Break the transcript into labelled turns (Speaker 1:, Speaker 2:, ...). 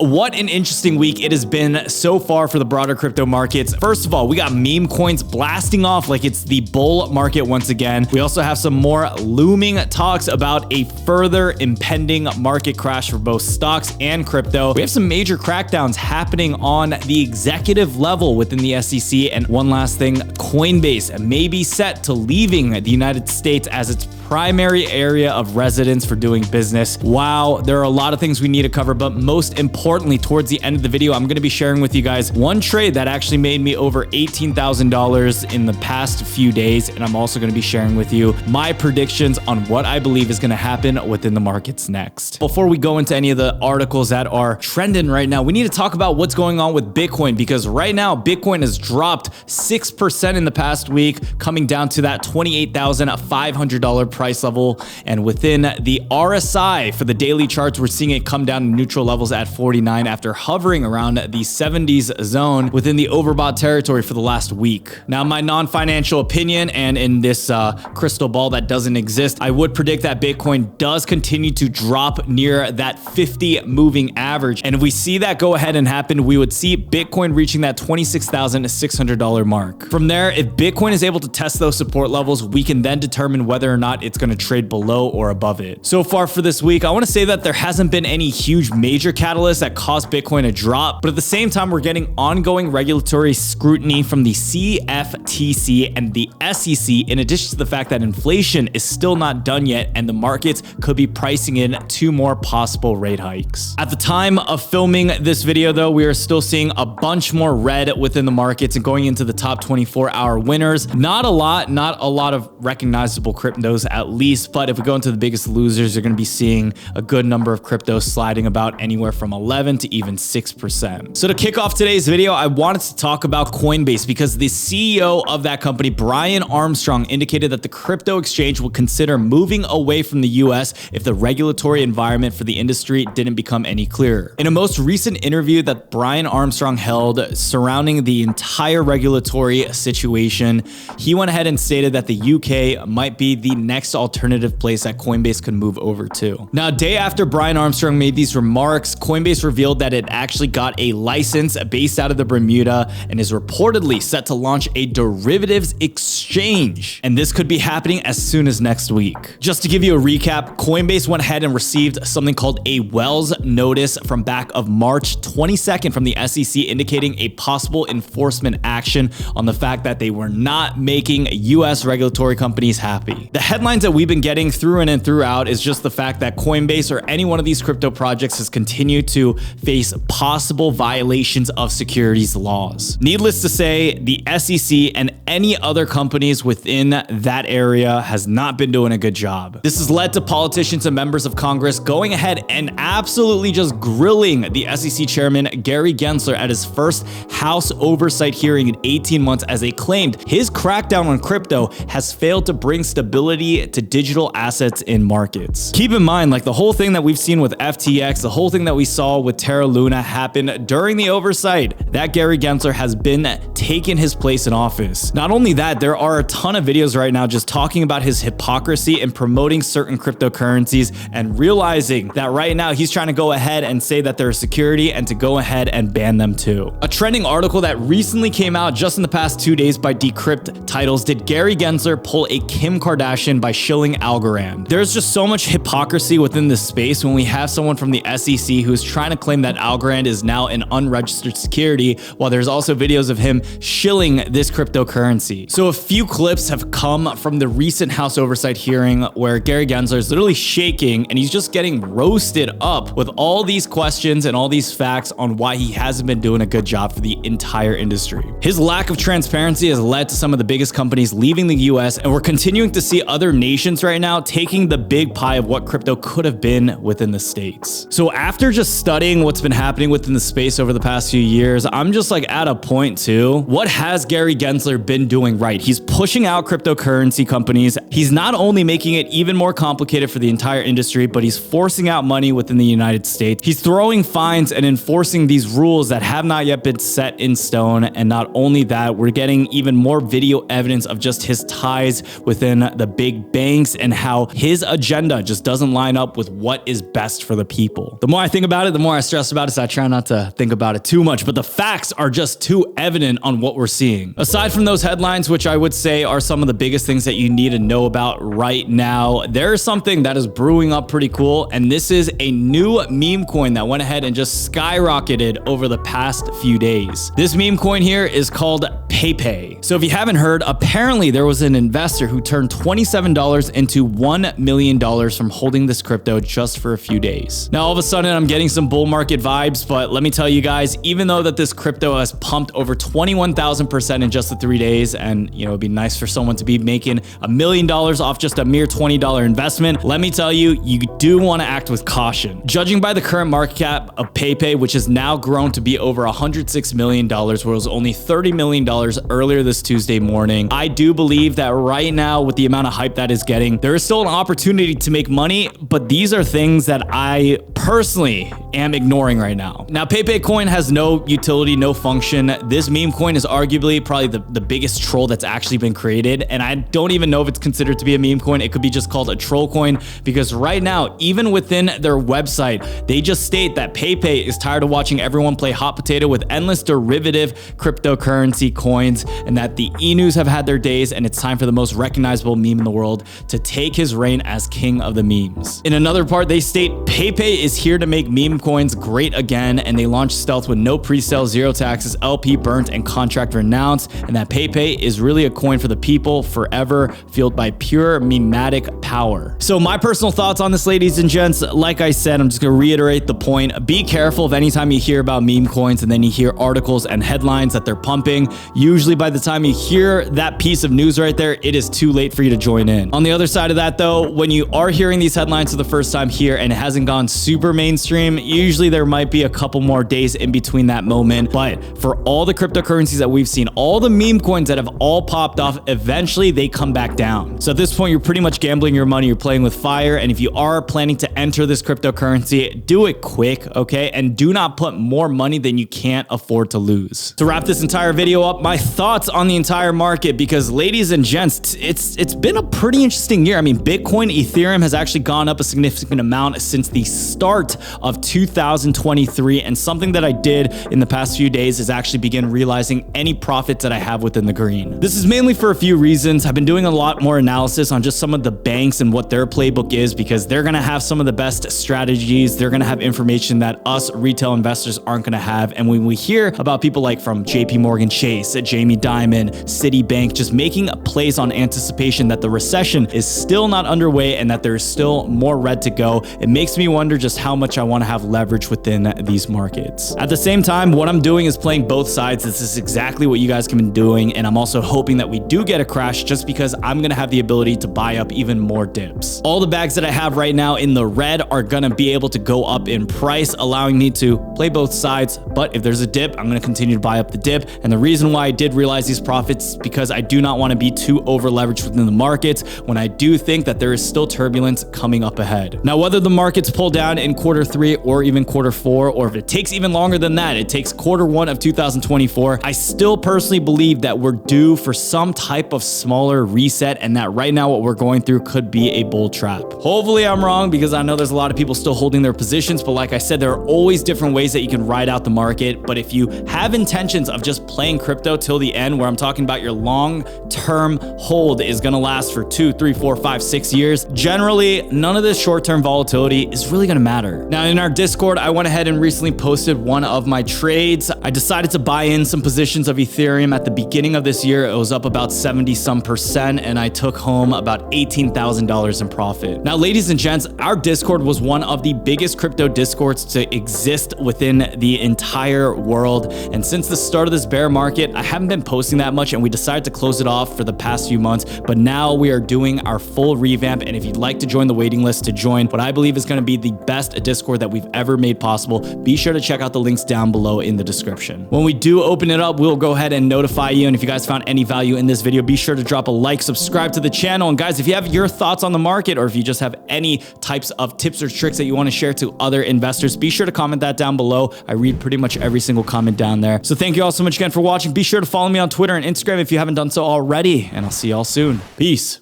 Speaker 1: What an interesting week it has been so far for the broader crypto markets. First of all, we got meme coins blasting off like it's the bull market once again. We also have some more looming talks about a further impending market crash for both stocks and crypto. We have some major crackdowns happening on the executive level within the SEC. And one last thing, Coinbase may be set to leaving the United States as its primary area of residence for doing business. Wow, there are a lot of things we need to cover, but most importantly, towards the end of the video, I'm going to be sharing with you guys one trade that actually made me over $18,000 in the past few days. And I'm also going to be sharing with you my predictions on what I believe is going to happen within the markets next. Before we go into any of the articles that are trending right now, we need to talk about what's going on with Bitcoin, because right now Bitcoin has dropped 6% in the past week, coming down to that $28,500 price level. And within the RSI for the daily charts, we're seeing it come down to neutral levels at 49 after hovering around the 70s zone within the overbought territory for the last week. Now, my non-financial opinion, and in this crystal ball that doesn't exist, I would predict that Bitcoin does continue to drop near that 50 moving average. And if we see that go ahead and happen, we would see Bitcoin reaching that $26,600 mark. From there, if Bitcoin is able to test those support levels, we can then determine whether or not it's going to trade below or above it. So far for this week, I want to say that there hasn't been any huge major catalysts that caused Bitcoin to drop, but at the same time, we're getting ongoing regulatory scrutiny from the CFTC and the SEC, in addition to the fact that inflation is still not done yet and the markets could be pricing in 2 more possible rate hikes. At the time of filming this video though, we are still seeing a bunch more red within the markets and going into the top 24-hour winners. Not a lot of recognizable cryptos at least, but if we go into the biggest losers, you're going to be seeing a good number of cryptos sliding about anywhere from 11 to even 6%. So to kick off today's video, I wanted to talk about Coinbase because the CEO of that company, Brian Armstrong, indicated that the crypto exchange will consider moving away from the US if the regulatory environment for the industry didn't become any clearer. In a most recent interview that Brian Armstrong held surrounding the entire regulatory situation, he went ahead and stated that the UK might be the next alternative place that Coinbase could move over to. Now, a day after Brian Armstrong made these remarks, Coinbase revealed that it actually got a license based out of the Bermuda and is reportedly set to launch a derivatives exchange. And this could be happening as soon as next week. Just to give you a recap, Coinbase went ahead and received something called a Wells notice from back of March 22nd from the SEC, indicating a possible enforcement action on the fact that they were not making US regulatory companies happy. The headlines that we've been getting through and throughout is just the fact that Coinbase or any one of these crypto projects has continued to face possible violations of securities laws. Needless to say, the SEC and any other companies within that area has not been doing a good job. This has led to politicians and members of Congress going ahead and absolutely just grilling the SEC chairman, Gary Gensler, at his first House oversight hearing in 18 months, as they claimed his crackdown on crypto has failed to bring stability to digital assets in markets. Keep in mind, like the whole thing that we've seen with FTX, the whole thing that we saw with Terra Luna happen during the oversight, that Gary Gensler has been taking his place in office. Not only that, there are a ton of videos right now just talking about his hypocrisy in promoting certain cryptocurrencies and realizing that right now he's trying to go ahead and say that they're a security and to go ahead and ban them too. A trending article that recently came out just in the past 2 days by Decrypt titles, "Did Gary Gensler pull a Kim Kardashian by shilling Algorand?" There's just so much hypocrisy within this space when we have someone from the SEC who's trying to claim that Algorand is now an unregistered security, while there's also videos of him shilling this cryptocurrency. So a few clips have come from the recent House oversight hearing where Gary Gensler is literally shaking and he's just getting roasted up with all these questions and all these facts on why he hasn't been doing a good job for the entire industry. His lack of transparency has led to some of the biggest companies leaving the US, and we're continuing to see other nations right now taking the big pie of what crypto could have been within the States. So after just studying what's been happening within the space over the past few years, I'm just like at a point too. What has Gary Gensler been doing right? He's pushing out cryptocurrency companies. He's not only making it even more complicated for the entire industry, but he's forcing out money within the United States. He's throwing fines and enforcing these rules that have not yet been set in stone. And not only that, we're getting even more video evidence of just his ties within the big banks and how his agenda just doesn't line up with what is best for the people. The more I think about it, the more more I stress about it, so I try not to think about it too much, but the facts are just too evident on what we're seeing. Aside from those headlines, which I would say are some of the biggest things that you need to know about right now, there's something that is brewing up pretty cool, and this is a new meme coin that went ahead and just skyrocketed over the past few days. This meme coin here is called PEPE. So if you haven't heard, apparently there was an investor who turned $27 into $1 million from holding this crypto just for a few days. Now all of a sudden I'm getting some bull market vibes, but let me tell you guys, even though that this crypto has pumped over 21,000% in just the 3 days, and you know, it'd be nice for someone to be making $1 million off just a mere $20 investment, let me tell you, you do want to act with caution. Judging by the current market cap of PEPE, which has now grown to be over $106 million, where it was only $30 million earlier this Tuesday morning, I do believe that right now, with the amount of hype that is getting, there is still an opportunity to make money, but these are things that I personally am ignoring right now. Now, PEPE coin has no utility, no function. This meme coin is arguably probably the biggest troll that's actually been created, and I don't even know if it's considered to be a meme coin. It could be just called a troll coin, because right now, even within their website, they just state that PEPE is tired of watching everyone play hot potato with endless derivative cryptocurrency coins, and that the e-news have had their days, and it's time for the most recognizable meme in the world to take his reign as king of the memes. In another part, they state PEPE is here to make meme coins great again, and they launched stealth with no pre-sale, zero taxes, LP burnt, and contract renounced, and that PEPE is really a coin for the people forever, fueled by pure mematic power. So my personal thoughts on this, ladies and gents, like I said, I'm just gonna reiterate the point. Be careful of anytime you hear about meme coins and then you hear articles and headlines that they're pumping. Usually by the time you hear that piece of news right there, it is too late for you to join in. On the other side of that though, when you are hearing these headlines for the first time here and it hasn't gone super mainstream, usually there might be a couple more days in between that moment. But for all the cryptocurrencies that we've seen, all the meme coins that have all popped off, eventually they come back down. So at this point, you're pretty much gambling your money, you're playing with fire. And if you are planning to enter this cryptocurrency, do it quick, okay? And do not put more money than you can't afford to lose. To wrap this entire video up, my thoughts on the entire market, because ladies and gents, it's been a pretty interesting year. I mean, Bitcoin, Ethereum has actually gone up a significant amount since the start of 2023. And something that I did in the past few days is actually begin realizing any profits that I have within the green. This is mainly for a few reasons. I've been doing a lot more analysis on just some of the banks and what their playbook is, because they're going to have some of the best strategies. They're going to have information that us retail investors aren't going to have. And when we hear about people like from JP Morgan Chase, Jamie Dimon, Citibank, just making plays on anticipation that the recession is still not underway and that there's still more red to go, it makes me wonder just how much I want to have leverage within these markets. At the same time, what I'm doing is playing both sides. This is exactly what you guys can be doing. And I'm also hoping that we do get a crash, just because I'm going to have the ability to buy up even more dips. All the bags that I have right now in the red are going to be able to go up in price, allowing me to play both sides. But if there's a dip, I'm going to continue to buy up the dip. And the reason why I did realize these profits, because I do not want to be too over leveraged within the markets when I do think that there is still turbulence coming up ahead. Now, whether the markets pull down in Q3 or even Q4, or if it takes even longer than that, it takes Q1 of 2024, I still personally believe that we're due for some type of smaller reset, and that right now what we're going through could be a bull trap. Hopefully I'm wrong, because I know there's a lot of people still holding their positions, but like I said, there are always different ways that you can ride out the market. But if you have intentions of just playing crypto till the end, where I'm talking about your long-term hold is going to last for 2, 3, 4, 5, 6 years, generally none of this short-term volatility is really going to matter. Now, in our Discord, I went ahead and recently posted one of my trades. I decided to buy in some positions of Ethereum at the beginning of this year. It was up about 70% and I took home about $18,000 in profit. Now, ladies and gents, our Discord was one of the biggest crypto Discords to exist within the entire world. And since the start of this bear market, I haven't been posting that much, and we decided to close it off for the past few months. But now we are doing our full revamp. And if you'd like to join the waiting list to join what I believe is going to be the best Discord that we've ever made possible, be sure to check out the links down below in the description. When we do open it up, we'll go ahead and notify you. And if you guys found any value in this video, be sure to drop a like, subscribe to the channel. And guys, if you have your thoughts on the market, or if you just have any types of tips or tricks that you want to share to other investors, be sure to comment that down below. I read pretty much every single comment down there. So thank you all so much again for watching. Be sure to follow me on Twitter and Instagram if you haven't done so already, and I'll see y'all soon. Peace.